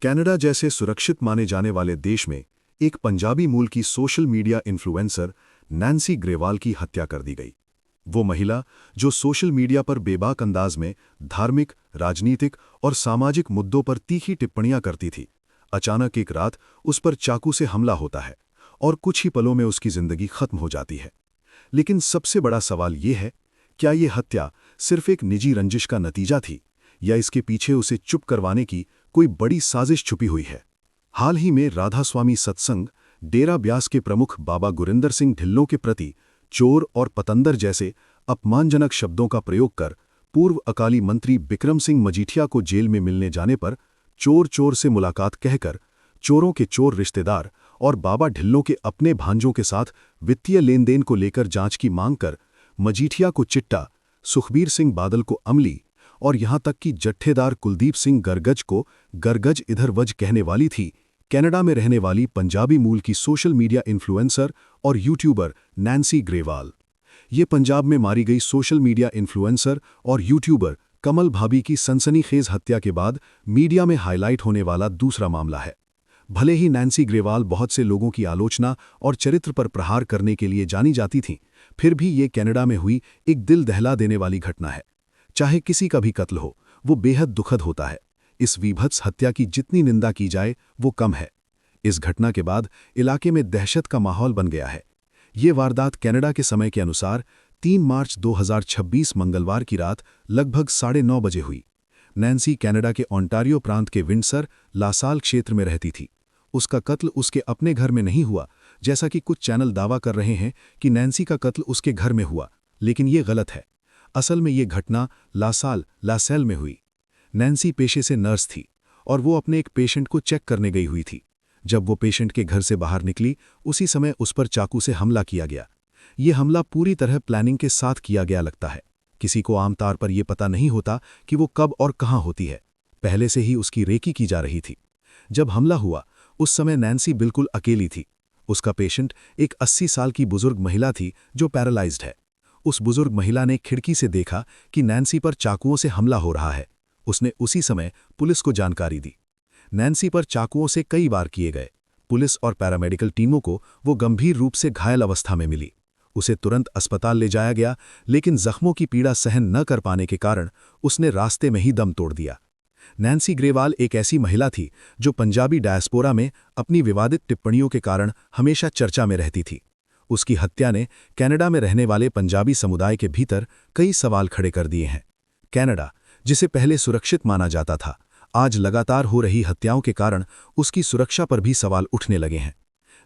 Canada जैसे सुरक्षित माने जाने वाले देश में एक पंजाबी मूल की social media influencer Nancy Grewal की हत्या कर दी गई। वो महिला जो सोशल मीडिया पर बेबाक अंदाज में धार्मिक, राजनीतिक और सामाजिक मुद्दों पर तीखी टिप्पणियां करती थी, अचानक एक रात उस पर चाकू से हमला होता है और कुछ ही पलों में उसकी जिंदगी खत्म हो जाती है। लेकिन सबसे बड़ा सवाल ये है, क्या ये हत्या सिर्फ एक निजी रंजिश का नतीजा थी या इसके पीछे उसे चुप करवाने की कोई बड़ी साजिश छुपी हुई है? हाल ही में राधास्वामी सत्संग डेरा ब्यास के प्रमुख बाबा गुरिंदर सिंह ढिल्लों के प्रति चोर और पतंदर जैसे अपमानजनक शब्दों का प्रयोग कर पूर्व अकाली मंत्री बिक्रम सिंह मजीठिया को जेल में मिलने जाने पर चोर चोर से मुलाकात कहकर चोरों के चोर रिश्तेदार और बाबा ढिल्लों के अपने भांजों के साथ वित्तीय लेनदेन को लेकर जांच की मांग कर मजीठिया को चिट्टा, सुखबीर सिंह बादल को अमली और यहां तक कि जत्थेदार कुलदीप सिंह गरगज को गरगज इधर वज कहने वाली थी कनाडा में रहने वाली पंजाबी मूल की सोशल मीडिया इन्फ्लुएंसर और यूट्यूबर नैन्सी ग्रेवाल। ये पंजाब में मारी गई सोशल मीडिया इन्फ्लुएंसर और यूट्यूबर कमल भाभी की सनसनीखेज हत्या के बाद मीडिया में हाईलाइट होने वाला दूसरा मामला है। भले ही नैन्सी ग्रेवाल बहुत से लोगों की आलोचना और चरित्र पर प्रहार करने के लिए जानी जाती थीं, फिर भी ये कनाडा में हुई एक दिल दहला देने वाली घटना है। चाहे किसी का भी कत्ल हो, वो बेहद दुखद होता है। इस वीभत्स हत्या की जितनी निंदा की जाए वो कम है। इस घटना के बाद इलाके में दहशत का माहौल बन गया है। ये वारदात कनाडा के समय के अनुसार 3 मार्च 2026 मंगलवार की रात लगभग 9:30 बजे हुई। नैन्सी कनाडा के ओंटारियो प्रांत के विंडसर लासाल क्षेत्र में रहती थी। उसका कत्ल उसके अपने घर में नहीं हुआ, जैसा कि कुछ चैनल दावा कर रहे हैं कि नैन्सी का कत्ल उसके घर में हुआ, लेकिन ये गलत है। असल में ये घटना लासेल में हुई। नैन्सी पेशे से नर्स थी और वो अपने एक पेशेंट को चेक करने गई हुई थी। जब वो पेशेंट के घर से बाहर निकली, उसी समय उस पर चाकू से हमला किया गया। ये हमला पूरी तरह प्लानिंग के साथ किया गया लगता है। किसी को आमतौर पर यह पता नहीं होता कि वो कब और कहाँ होती है। पहले से ही उसकी रेकी की जा रही थी। जब हमला हुआ उस समय नैन्सी बिल्कुल अकेली थी। उसका पेशेंट एक 80 साल की बुजुर्ग महिला थी जो पैरालाइज्ड है। उस बुजुर्ग महिला ने खिड़की से देखा कि नैन्सी पर चाकुओं से हमला हो रहा है। उसने उसी समय पुलिस को जानकारी दी। नैन्सी पर चाकुओं से कई वार किए गए। पुलिस और पैरामेडिकल टीमों को वो गंभीर रूप से घायल अवस्था में मिली। उसे तुरंत अस्पताल ले जाया गया, लेकिन जख्मों की पीड़ा सहन न कर पाने के कारण उसने रास्ते में ही दम तोड़ दिया। नैन्सी ग्रेवाल एक ऐसी महिला थी जो पंजाबी डायस्पोरा में अपनी विवादित टिप्पणियों के कारण हमेशा चर्चा में रहती थी। उसकी हत्या ने कनाडा में रहने वाले पंजाबी समुदाय के भीतर कई सवाल खड़े कर दिए हैं। कनाडा, जिसे पहले सुरक्षित माना जाता था, आज लगातार हो रही हत्याओं के कारण उसकी सुरक्षा पर भी सवाल उठने लगे हैं।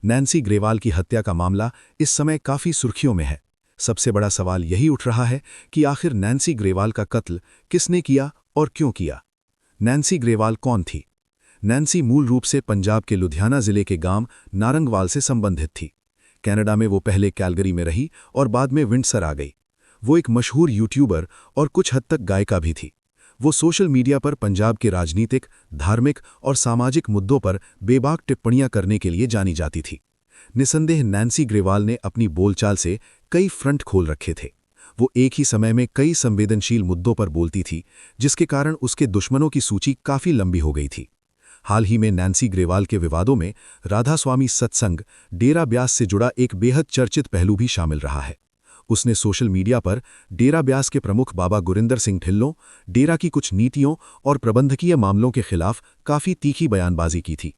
नैन्सी ग्रेवाल की हत्या का मामला इस समय काफी सुर्खियों में है। सबसे बड़ा सवाल यही उठ रहा है कि आखिर नैन्सी ग्रेवाल का कत्ल किसने किया और क्यों किया। नैन्सी ग्रेवाल कौन थी? नैन्सी मूल रूप से पंजाब के लुधियाना जिले के गांव नारंगवाल से संबंधित थी। कनाडा में वो पहले कैलगरी में रही और बाद में विंडसर आ गई। वो एक मशहूर यूट्यूबर और कुछ हद तक गायिका भी थी। वो सोशल मीडिया पर पंजाब के राजनीतिक, धार्मिक और सामाजिक मुद्दों पर बेबाक टिप्पणियां करने के लिए जानी जाती थी। निसंदेह नैन्सी ग्रेवाल ने अपनी बोलचाल से कई फ्रंट खोल रखे थे। वो एक ही समय में कई संवेदनशील मुद्दों पर बोलती थी, जिसके कारण उसके दुश्मनों की सूची काफी लंबी हो गई थी। हाल ही में नैन्सी ग्रेवाल के विवादों में राधास्वामी सत्संग डेरा ब्यास से जुड़ा एक बेहद चर्चित पहलू भी शामिल रहा है। उसने सोशल मीडिया पर डेरा ब्यास के प्रमुख बाबा गुरिंदर सिंह ढिल्लों, डेरा की कुछ नीतियों और प्रबंधकीय मामलों के खिलाफ काफी तीखी बयानबाजी की थी।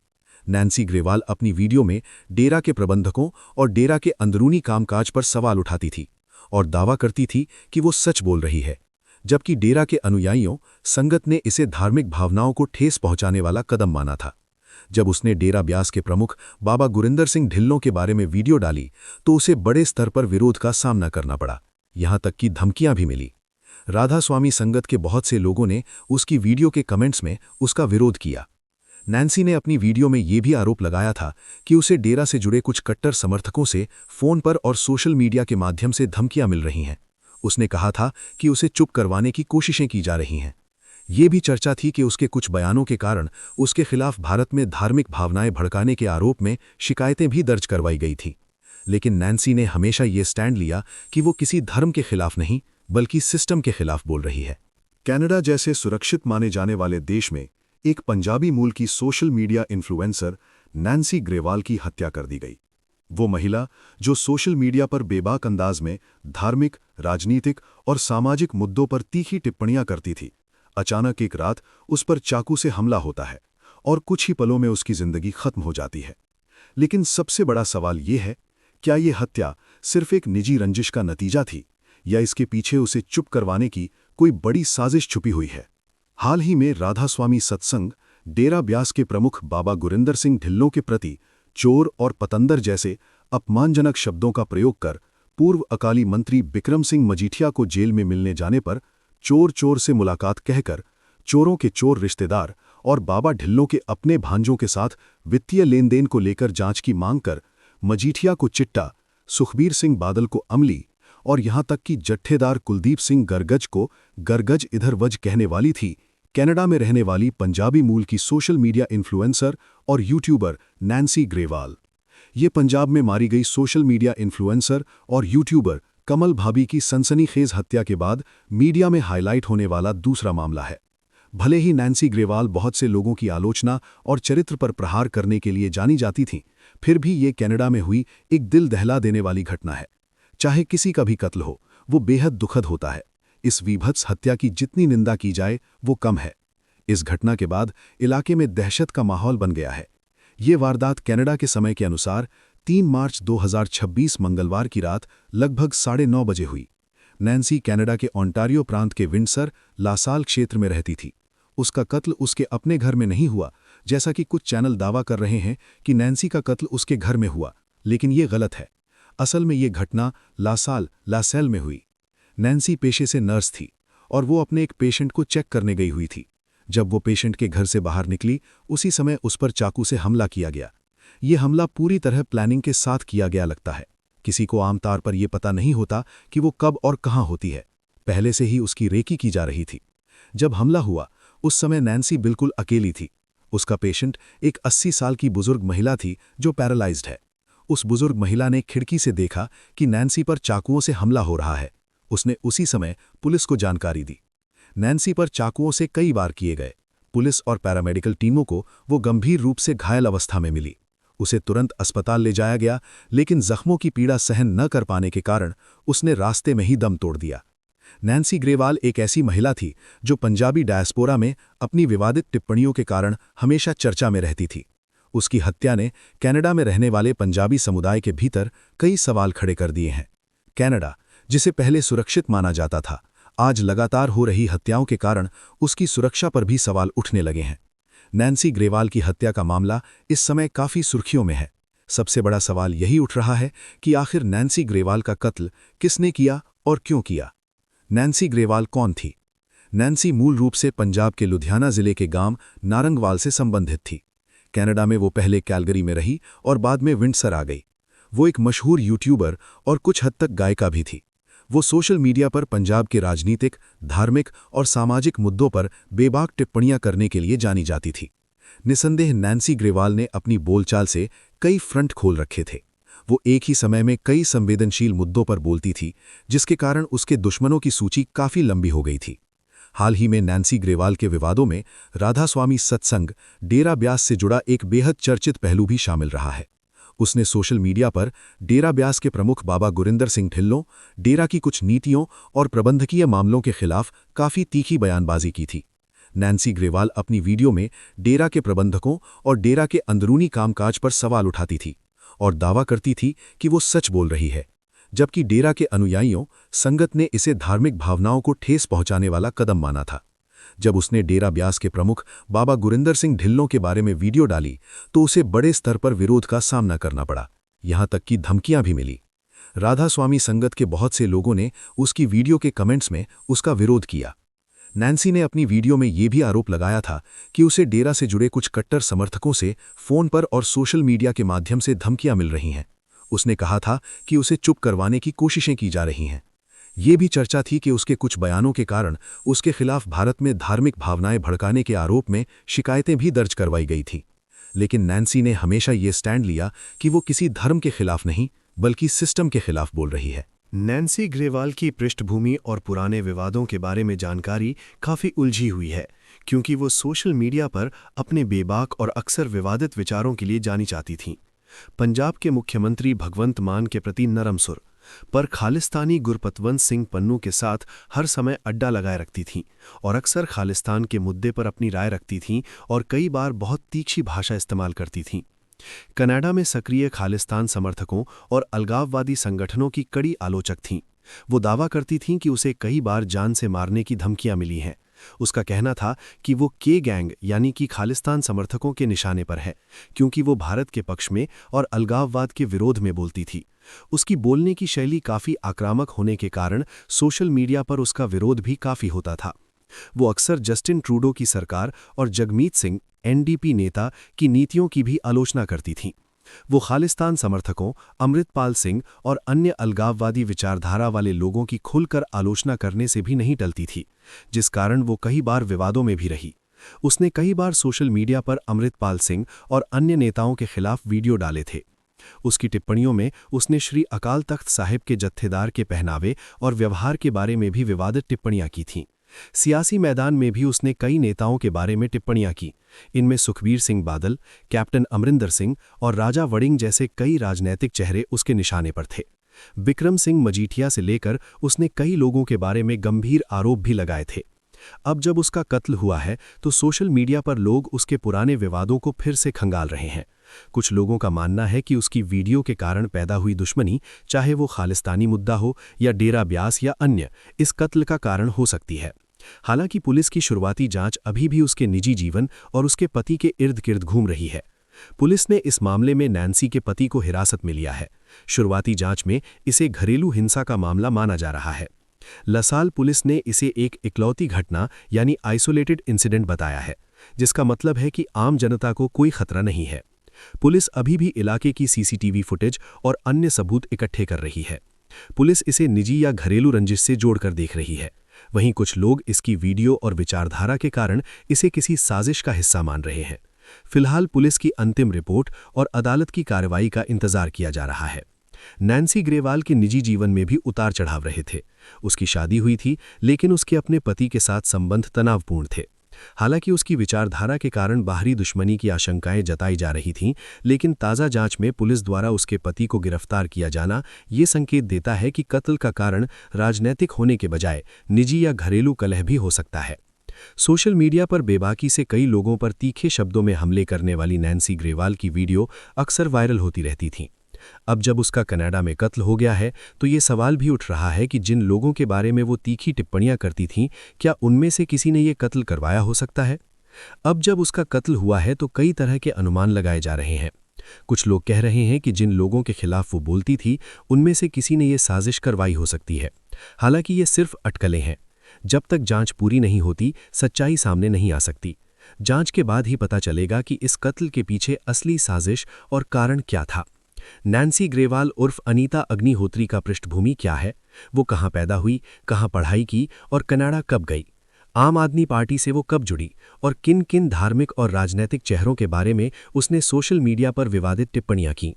नैन्सी ग्रेवाल अपनी वीडियो में डेरा के प्रबंधकों और डेरा के अंदरूनी कामकाज पर सवाल उठाती थी और दावा करती थी कि वो सच बोल रही है, जबकि डेरा के अनुयायियों संगत ने इसे धार्मिक भावनाओं को ठेस पहुंचाने वाला कदम माना था। जब उसने डेरा ब्यास के प्रमुख बाबा गुरिंदर सिंह ढिल्लों के बारे में वीडियो डाली तो उसे बड़े स्तर पर विरोध का सामना करना पड़ा, यहां तक कि धमकियां भी मिली। राधास्वामी संगत के बहुत से लोगों ने उसकी वीडियो के कमेंट्स में उसका विरोध किया। नैन्सी ने अपनी वीडियो में ये भी आरोप लगाया था कि उसे डेरा से जुड़े कुछ कट्टर समर्थकों से फोन पर और सोशल मीडिया के माध्यम से धमकियां मिल रही हैं। उसने कहा था कि उसे चुप करवाने की कोशिशें की जा रही हैं। ये भी चर्चा थी कि उसके कुछ बयानों के कारण उसके खिलाफ भारत में धार्मिक भावनाएं भड़काने के आरोप में शिकायतें भी दर्ज करवाई गई थीं। लेकिन नैन्सी ने हमेशा ये स्टैंड लिया कि वो किसी धर्म के खिलाफ नहीं, बल्कि सिस्टम के खिलाफ बोल रही है। कनाडा जैसे सुरक्षित माने जाने वाले देश में एक पंजाबी मूल की social media influencer Nancy Grewal की हत्या कर दी गई। वो महिला जो सोशल मीडिया पर बेबाक अंदाज में धार्मिक, राजनीतिक और सामाजिक मुद्दों पर तीखी टिप्पणियां करती थी, अचानक एक रात उस पर चाकू से हमला होता है और कुछ ही पलों में उसकी जिंदगी खत्म हो जाती है। लेकिन सबसे बड़ा सवाल ये है, क्या ये हत्या सिर्फ एक निजी रंजिश का नतीजा थी या इसके पीछे उसे चुप करवाने की कोई बड़ी साजिश छुपी हुई है? हाल ही में राधा स्वामी सत्संग, डेरा ब्यास के प्रमुख बाबा गुरिंदर सिंह ढिल्लों के प्रति चोर और पतंदर जैसे अपमानजनक शब्दों का प्रयोग कर पूर्व अकाली मंत्री बिक्रम सिंह मजीठिया को जेल में मिलने जाने पर चोर चोर से मुलाकात कहकर चोरों के चोर रिश्तेदार और बाबा ढिल्लों के अपने भांजों के साथ वित्तीय लेन देन को लेकर जांच की मांग कर मजीठिया को चिट्टा, सुखबीर सिंह बादल को अमली और यहां तक कि जत्थेदार कुलदीप सिंह गरगज को गरगज इधर वज कहने वाली थी कनाडा में रहने वाली पंजाबी मूल की सोशल मीडिया इन्फ्लुएंसर और यूट्यूबर नैन्सी ग्रेवाल। ये पंजाब में मारी गई सोशल मीडिया इन्फ्लुएंसर और यूट्यूबर कमल भाभी की सनसनीखेज हत्या के बाद मीडिया में हाईलाइट होने वाला दूसरा मामला है। भले ही नैन्सी ग्रेवाल बहुत से लोगों की आलोचना और चरित्र पर प्रहार करने के लिए जानी जाती थीं, फिर भी ये कनाडा में हुई एक दिल दहला देने वाली घटना है। चाहे किसी का भी कत्ल हो, वो बेहद दुखद होता है। इस वीभत्स हत्या की जितनी निंदा की जाए वो कम है। इस घटना के बाद इलाके में दहशत का माहौल बन गया है। ये वारदात कनाडा के समय के अनुसार 3 मार्च 2026 मंगलवार की रात लगभग 9:30 बजे हुई। नैन्सी कनाडा के ओंटारियो प्रांत के विंडसर, लासाल क्षेत्र में रहती थी। उसका कत्ल उसके अपने घर में नहीं हुआ, जैसा कि कुछ चैनल दावा कर रहे हैं कि नैन्सी का कत्ल उसके घर में हुआ, लेकिन ये गलत है। असल में ये घटना लासेल में हुई। नैन्सी पेशे से नर्स थी और वो अपने एक पेशेंट को चेक करने गई हुई थी। जब वो पेशेंट के घर से बाहर निकली, उसी समय उस पर चाकू से हमला किया गया। ये हमला पूरी तरह प्लानिंग के साथ किया गया लगता है। किसी को आमतौर पर यह पता नहीं होता कि वो कब और कहाँ होती है। पहले से ही उसकी रेकी की जा रही थी। जब हमला हुआ उस समय नैन्सी बिल्कुल अकेली थी। उसका पेशेंट एक 80 साल की बुजुर्ग महिला थी जो पैरालाइज्ड है। उस बुजुर्ग महिला ने खिड़की से देखा कि नैन्सी पर चाकुओं से हमला हो रहा है। उसने उसी समय पुलिस को जानकारी दी। नैन्सी पर चाकुओं से कई वार किए गए। पुलिस और पैरामेडिकल टीमों को वो गंभीर रूप से घायल अवस्था में मिली। उसे तुरंत अस्पताल ले जाया गया, लेकिन जख्मों की पीड़ा सहन न कर पाने के कारण उसने रास्ते में ही दम तोड़ दिया। नैन्सी ग्रेवाल एक ऐसी महिला थी जो पंजाबी डायस्पोरा में अपनी विवादित टिप्पणियों के कारण हमेशा चर्चा में रहती थी। उसकी हत्या ने कनाडा में रहने वाले पंजाबी समुदाय के भीतर कई सवाल खड़े कर दिए हैं। कनाडा, जिसे पहले सुरक्षित माना जाता था, आज लगातार हो रही हत्याओं के कारण उसकी सुरक्षा पर भी सवाल उठने लगे हैं। नैन्सी ग्रेवाल की हत्या का मामला इस समय काफी सुर्खियों में है। सबसे बड़ा सवाल यही उठ रहा है कि आखिर नैन्सी ग्रेवाल का कत्ल किसने किया और क्यों किया। नैन्सी ग्रेवाल कौन थी? नैन्सी मूल रूप से पंजाब के लुधियाना जिले के गांव नारंगवाल से संबंधित थी। कनाडा में वो पहले कैलगरी में रही और बाद में विंडसर आ गई। वो एक मशहूर यूट्यूबर और कुछ हद तक गायिका भी थी। वो सोशल मीडिया पर पंजाब के राजनीतिक, धार्मिक और सामाजिक मुद्दों पर बेबाक टिप्पणियां करने के लिए जानी जाती थी। निसंदेह नैन्सी ग्रेवाल ने अपनी बोलचाल से कई फ्रंट खोल रखे थे। वो एक ही समय में कई संवेदनशील मुद्दों पर बोलती थी, जिसके कारण उसके दुश्मनों की सूची काफी लंबी हो गई थी। हाल ही में नैन्सी ग्रेवाल के विवादों में राधा स्वामी सत्संग, डेरा ब्यास से जुड़ा एक बेहद चर्चित पहलू भी शामिल रहा है। उसने सोशल मीडिया पर डेरा ब्यास के प्रमुख बाबा गुरिंदर सिंह ढिल्लों, डेरा की कुछ नीतियों और प्रबंधकीय मामलों के खिलाफ काफी तीखी बयानबाजी की थी। नैन्सी ग्रेवाल अपनी वीडियो में डेरा के प्रबंधकों और डेरा के अंदरूनी कामकाज पर सवाल उठाती थी और दावा करती थी कि वो सच बोल रही है, जबकि डेरा के अनुयायियों, संगत ने इसे धार्मिक भावनाओं को ठेस पहुंचाने वाला कदम माना था। जब उसने डेरा ब्यास के प्रमुख बाबा गुरिंदर सिंह ढिल्लों के बारे में वीडियो डाली तो उसे बड़े स्तर पर विरोध का सामना करना पड़ा, यहां तक कि धमकियां भी मिली। राधा स्वामी संगत के बहुत से लोगों ने उसकी वीडियो के कमेंट्स में उसका विरोध किया। नैन्सी ने अपनी वीडियो में ये भी आरोप लगाया था कि उसे डेरा से जुड़े कुछ कट्टर समर्थकों से फोन पर और सोशल मीडिया के माध्यम से धमकियां मिल रही हैं। उसने कहा था कि उसे चुप करवाने की कोशिशें की जा रही हैं। ये भी चर्चा थी कि उसके कुछ बयानों के कारण उसके खिलाफ भारत में धार्मिक भावनाएं भड़काने के आरोप में शिकायतें भी दर्ज करवाई गई थीं। लेकिन नैन्सी ने हमेशा ये स्टैंड लिया कि वो किसी धर्म के खिलाफ नहीं, बल्कि सिस्टम के खिलाफ बोल रही है। नैन्सी ग्रेवाल की पृष्ठभूमि और पुराने विवादों के बारे में जानकारी काफ़ी उलझी हुई है, क्योंकि वो सोशल मीडिया पर अपने बेबाक और अक्सर विवादित विचारों के लिए जानी जाती थीं। पंजाब के मुख्यमंत्री भगवंत मान के प्रति नरम सुर, पर खालिस्तानी गुरपतवंत सिंह पन्नू के साथ हर समय अड्डा लगाए रखती थीं और अक्सर खालिस्तान के मुद्दे पर अपनी राय रखती थीं और कई बार बहुत तीखी भाषा इस्तेमाल करती थीं। कनाडा में सक्रिय खालिस्तान समर्थकों और अलगाववादी संगठनों की कड़ी आलोचक थीं। वो दावा करती थीं कि उसे कई बार जान से मारने की धमकियां मिली हैं। उसका कहना था कि वो के गैंग यानी कि खालिस्तान समर्थकों के निशाने पर है, क्योंकि वो भारत के पक्ष में और अलगाववाद के विरोध में बोलती थी। उसकी बोलने की शैली काफ़ी आक्रामक होने के कारण सोशल मीडिया पर उसका विरोध भी काफ़ी होता था। वो अक्सर जस्टिन ट्रूडो की सरकार और जगमीत सिंह एनडीपी नेता की नीतियों की भी आलोचना करती थीं। वो खालिस्तान समर्थकों, अमृतपाल सिंह और अन्य अलगाववादी विचारधारा वाले लोगों की खुलकर आलोचना करने से भी नहीं टलती थी, जिस कारण वो कई बार विवादों में भी रही। उसने कई बार सोशल मीडिया पर अमृतपाल सिंह और अन्य नेताओं के खिलाफ वीडियो डाले थे। उसकी टिप्पणियों में उसने श्री अकाल तख्त साहिब के जत्थेदार के पहनावे और व्यवहार के बारे में भी विवादित टिप्पणियां की थीं। सियासी मैदान में भी उसने कई नेताओं के बारे में टिप्पणियां की। इनमें सुखबीर सिंह बादल, कैप्टन अमरिंदर सिंह और राजा वड़िंग जैसे कई राजनैतिक चेहरे उसके निशाने पर थे। बिक्रम सिंह मजीठिया से लेकर उसने कई लोगों के बारे में गंभीर आरोप भी लगाए थे। अब जब उसका कत्ल हुआ है तो सोशल मीडिया पर लोग उसके पुराने विवादों को फिर से खंगाल रहे हैं। कुछ लोगों का मानना है कि उसकी वीडियो के कारण पैदा हुई दुश्मनी, चाहे वो खालिस्तानी मुद्दा हो या डेरा ब्यास या अन्य, इस कत्ल का कारण हो सकती है। हालांकि पुलिस की शुरुआती जांच अभी भी उसके निजी जीवन और उसके पति के इर्द गिर्द घूम रही है। पुलिस ने इस मामले में नैन्सी के पति को हिरासत में लिया है। शुरुआती जांच में इसे घरेलू हिंसा का मामला माना जा रहा है। लसाल पुलिस ने इसे एक इकलौती घटना यानी आइसोलेटेड इंसिडेंट बताया है, जिसका मतलब है कि आम जनता को कोई खतरा नहीं है। पुलिस अभी भी इलाके की सीसीटीवी फुटेज और अन्य सबूत इकट्ठे कर रही है। पुलिस इसे निजी या घरेलू रंजिश से जोड़कर देख रही है। वहीं कुछ लोग इसकी वीडियो और विचारधारा के कारण इसे किसी साजिश का हिस्सा मान रहे हैं। फिलहाल पुलिस की अंतिम रिपोर्ट और अदालत की कार्रवाई का इंतजार किया जा रहा है। नैन्सी ग्रेवाल के निजी जीवन में भी उतार चढ़ाव रहे थे। उसकी शादी हुई थी, लेकिन उसके अपने पति के साथ संबंध तनावपूर्ण थे। हालांकि उसकी विचारधारा के कारण बाहरी दुश्मनी की आशंकाएं जताई जा रही थीं, लेकिन ताज़ा जांच में पुलिस द्वारा उसके पति को गिरफ्तार किया जाना ये संकेत देता है कि कत्ल का कारण राजनैतिक होने के बजाय निजी या घरेलू कलह भी हो सकता है। सोशल मीडिया पर बेबाकी से कई लोगों पर तीखे शब्दों में हमले करने वाली नैन्सी ग्रेवाल की वीडियो अक्सर वायरल होती रहती थीं। अब जब उसका कनाडा में कत्ल हो गया है तो ये सवाल भी उठ रहा है कि जिन लोगों के बारे में वो तीखी टिप्पणियां करती थीं, क्या उनमें से किसी ने ये कत्ल करवाया हो सकता है? अब जब उसका कत्ल हुआ है तो कई तरह के अनुमान लगाए जा रहे हैं। कुछ लोग कह रहे हैं कि जिन लोगों के खिलाफ वो बोलती थी उनमें से किसी ने ये साजिश करवाई हो सकती है। हालांकि ये सिर्फ अटकलें हैं। जब तक जांच पूरी नहीं होती, सच्चाई सामने नहीं आ सकती। जांच के बाद ही पता चलेगा कि इस कत्ल के पीछे असली साजिश और कारण क्या था। नैन्सी ग्रेवाल उर्फ अनीता अग्निहोत्री का पृष्ठभूमि क्या है? वो कहाँ पैदा हुई, कहाँ पढ़ाई की और कनाडा कब गई? आम आदमी पार्टी से वो कब जुड़ी और किन किन धार्मिक और राजनीतिक चेहरों के बारे में उसने सोशल मीडिया पर विवादित टिप्पणियां की?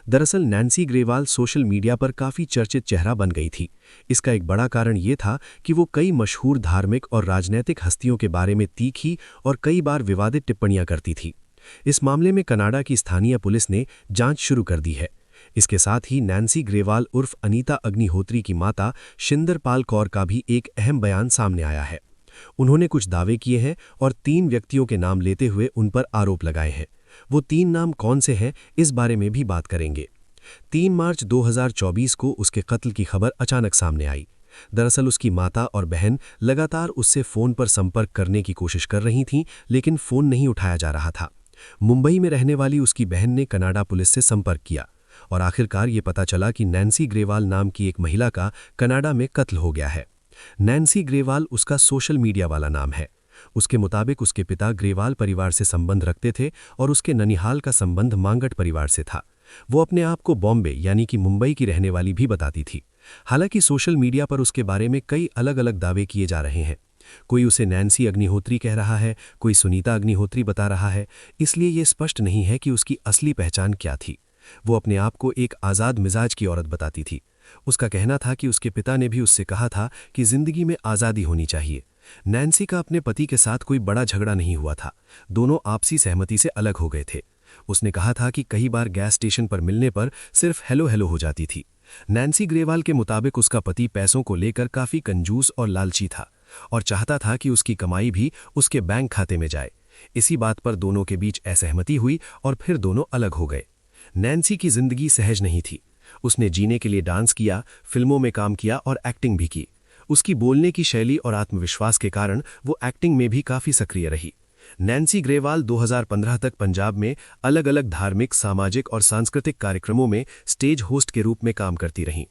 दरअसल नैन्सी ग्रेवाल सोशल मीडिया पर काफ़ी चर्चित चेहरा बन गई थी। इसका एक बड़ा कारण ये था कि वो कई मशहूर धार्मिक और राजनीतिक हस्तियों के बारे में तीखी और कई बार विवादित टिप्पणियां करती थी। इस मामले में कनाडा की स्थानीय पुलिस ने जांच शुरू कर दी है। इसके साथ ही नैन्सी ग्रेवाल उर्फ अनीता अग्निहोत्री की माता शिंदरपाल कौर का भी एक अहम बयान सामने आया है। उन्होंने कुछ दावे किए हैं और 3 व्यक्तियों के नाम लेते हुए उन पर आरोप लगाए हैं। वो 3 नाम कौन से हैं, इस बारे में भी बात करेंगे। 3 मार्च 2024 को उसके कत्ल की खबर अचानक सामने आई। दरअसल उसकी माता और बहन लगातार उससे फ़ोन पर संपर्क करने की कोशिश कर रही थीं, लेकिन फ़ोन नहीं उठाया जा रहा था। मुंबई में रहने वाली उसकी बहन ने कनाडा पुलिस से संपर्क किया और आखिरकार ये पता चला कि नैन्सी ग्रेवाल नाम की एक महिला का कनाडा में कत्ल हो गया है। नैन्सी ग्रेवाल उसका सोशल मीडिया वाला नाम है। उसके मुताबिक उसके पिता ग्रेवाल परिवार से संबंध रखते थे और उसके ननिहाल का संबंध मांगट परिवार से था। वो अपने आप को बॉम्बे यानी कि मुंबई की रहने वाली भी बताती थी। हालांकि सोशल मीडिया पर उसके बारे में कई अलग अलग दावे किए जा रहे हैं। कोई उसे नैन्सी अग्निहोत्री कह रहा है, कोई सुनीता अग्निहोत्री बता रहा है। इसलिए ये स्पष्ट नहीं है कि उसकी असली पहचान क्या थी। वो अपने आप को एक आज़ाद मिजाज की औरत बताती थी। उसका कहना था कि उसके पिता ने भी उससे कहा था कि जिंदगी में आज़ादी होनी चाहिए। नैन्सी का अपने पति के साथ कोई बड़ा झगड़ा नहीं हुआ था। दोनों आपसी सहमति से अलग हो गए थे। उसने कहा था कि कई बार गैस स्टेशन पर मिलने पर सिर्फ हेलो हेलो हो जाती थी। नैन्सी ग्रेवाल के मुताबिक उसका पति पैसों को लेकर काफी कंजूस और लालची था और चाहता था कि उसकी कमाई भी उसके बैंक खाते में जाए। इसी बात पर दोनों के बीच असहमति हुई और फिर दोनों अलग हो गए। नैन्सी की जिंदगी सहज नहीं थी। उसने जीने के लिए डांस किया, फिल्मों में काम किया और एक्टिंग भी की। उसकी बोलने की शैली और आत्मविश्वास के कारण वो एक्टिंग में भी काफी सक्रिय रही। नैन्सी ग्रेवाल 2015 तक पंजाब में अलग अलग धार्मिक, सामाजिक और सांस्कृतिक कार्यक्रमों में स्टेज होस्ट के रूप में काम करती रहीं।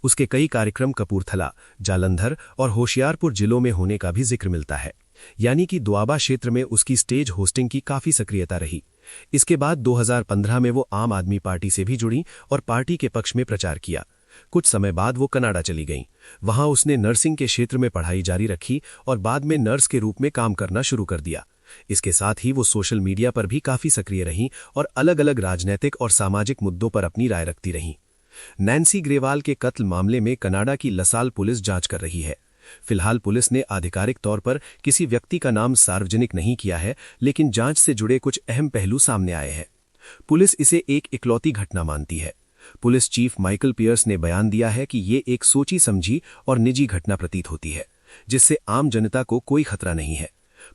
उसके कई कार्यक्रम कपूरथला, जालंधर और होशियारपुर जिलों में होने का भी जिक्र मिलता है। यानी कि दोआबा क्षेत्र में उसकी स्टेज होस्टिंग की काफी सक्रियता रही। इसके बाद 2015 में वो आम आदमी पार्टी से भी जुड़ी और पार्टी के पक्ष में प्रचार किया। कुछ समय बाद वो कनाडा चली गईं। वहां उसने नर्सिंग के क्षेत्र में पढ़ाई जारी रखी और बाद में नर्स के रूप में काम करना शुरू कर दिया। इसके साथ ही वो सोशल मीडिया पर भी काफी सक्रिय रहीं और अलग अलग राजनीतिक और सामाजिक मुद्दों पर अपनी राय रखती रहीं। नैन्सी ग्रेवाल के कत्ल मामले में कनाडा की लसाल पुलिस जांच कर रही है। फिलहाल पुलिस ने आधिकारिक तौर पर किसी व्यक्ति का नाम सार्वजनिक नहीं किया है, लेकिन जांच से जुड़े कुछ अहम पहलू सामने आए हैं। पुलिस इसे एक इकलौती घटना मानती है। पुलिस चीफ माइकल पियर्स ने बयान दिया है कि ये एक सोची समझी और निजी घटना प्रतीत होती है, जिससे आम जनता को कोई खतरा नहीं है।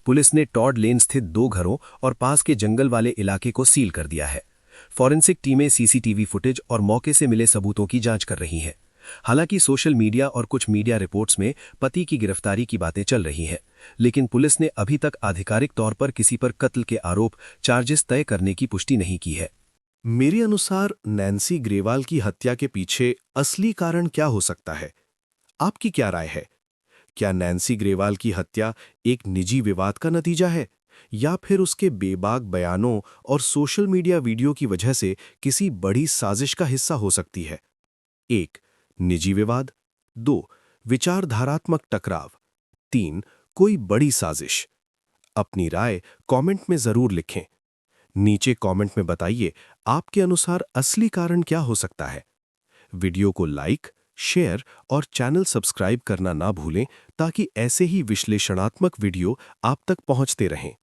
पुलिस ने टॉड लेन स्थित 2 घरों और पास के जंगल वाले इलाके को सील कर दिया है। फॉरेंसिक टीमें सीसीटीवी फुटेज और मौके से मिले सबूतों की जांच कर रही हैं। हालांकि सोशल मीडिया और कुछ मीडिया रिपोर्ट्स में पति की गिरफ्तारी की बातें चल रही हैं, लेकिन पुलिस ने अभी तक आधिकारिक तौर पर किसी पर कत्ल के आरोप चार्जेस तय करने की पुष्टि नहीं की है। मेरे अनुसार नैन्सी ग्रेवाल की हत्या के पीछे असली कारण क्या हो सकता है? आपकी क्या राय है? क्या नैन्सी ग्रेवाल की हत्या एक निजी विवाद का नतीजा है, या फिर उसके बेबाक बयानों और सोशल मीडिया वीडियो की वजह से किसी बड़ी साजिश का हिस्सा हो सकती है? 1. निजी विवाद। 2. विचारधारात्मक टकराव। 3. कोई बड़ी साजिश। अपनी राय कमेंट में जरूर लिखें। नीचे कमेंट में बताइए आपके अनुसार असली कारण क्या हो सकता है। वीडियो को लाइक, शेयर और चैनल सब्सक्राइब करना ना भूलें, ताकि ऐसे ही विश्लेषणात्मक वीडियो आप तक पहुंचते रहें।